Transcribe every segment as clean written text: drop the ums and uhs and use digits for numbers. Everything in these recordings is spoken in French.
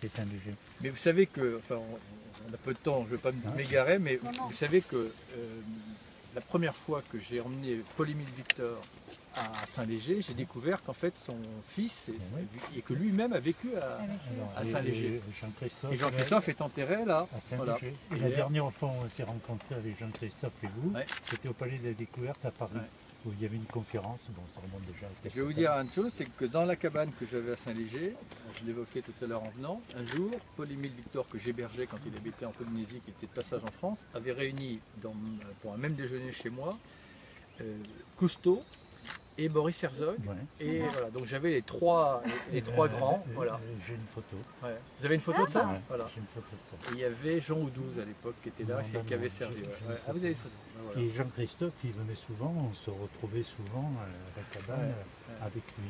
chez Saint-Léger. Mais vous savez que, enfin, on a peu de temps, je ne vais pas m'égarer, mais vous savez que la première fois que j'ai emmené Paul-Émile Victor à Saint-Léger, j'ai découvert qu'en fait son fils, et que lui-même a vécu à Saint-Léger. Et Jean-Christophe est enterré là. À Saint-Léger. Et la dernière fois où on s'est rencontrés avec Jean-Christophe et vous, c'était au Palais de la Découverte à Paris. Où il y avait une conférence, bon ça remonte déjà. Je vais vous dire une chose, c'est que dans la cabane que j'avais à Saint-Léger, je l'évoquais tout à l'heure en venant, un jour, Paul-Émile Victor, que j'hébergeais quand il habitait en Polynésie, qui était de passage en France, avait réuni pour un même déjeuner chez moi, Cousteau et Boris Herzog. Et voilà, donc j'avais les trois grands. Voilà. J'ai une photo. Vous avez une photo de ça? Voilà. J'ai une photo de ça. Et il y avait Jean Oudouze à l'époque qui était là, qui avait servi. Ah, vous avez une photo. Voilà. Et Jean-Christophe, il venait souvent, on se retrouvait souvent à la cabane avec lui.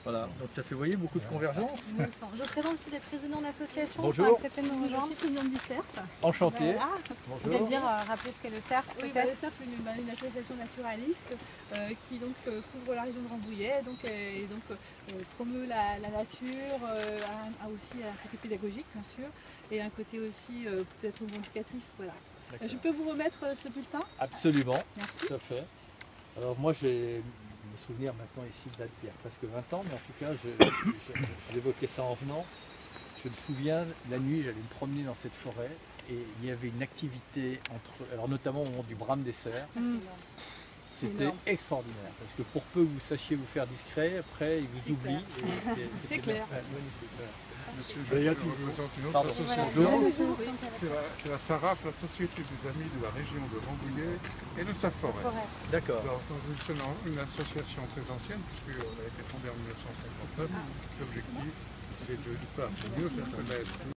Voilà, donc ça fait, vous voyez, beaucoup de convergence. Je présente aussi des présidents d'associations. Bonjour. Qui ont accepté de nous rejoindre. Je suis présidente du CERF. Enchanté. Voilà. Bonjour. C'est-à-dire, rappeler ce qu'est le CERF. Oui, le CERF est une association naturaliste qui donc couvre la région de Rambouillet et donc promeut la nature, a aussi un côté pédagogique bien sûr, et un côté aussi peut-être revendicatif. Voilà. Je peux vous remettre ce bulletin? Absolument. Merci. Tout à fait. Alors moi j'ai mes souvenirs maintenant ici datent d'il y a presque 20 ans, mais en tout cas j'évoquais ça en venant. Je me souviens, la nuit j'allais me promener dans cette forêt et il y avait une activité alors notamment au moment du brame des cerfs. C'était extraordinaire, parce que pour peu que vous sachiez vous faire discret, après ils vous oublient. C'est clair. Monsieur Bayat nous représente une autre association, c'est la SARAF, la Société des Amis de la région de Rambouillet et de sa forêt. D'accord. Nous sommes une association très ancienne, puisqu'elle a été fondée en 1959. L'objectif, c'est de mieux faire connaître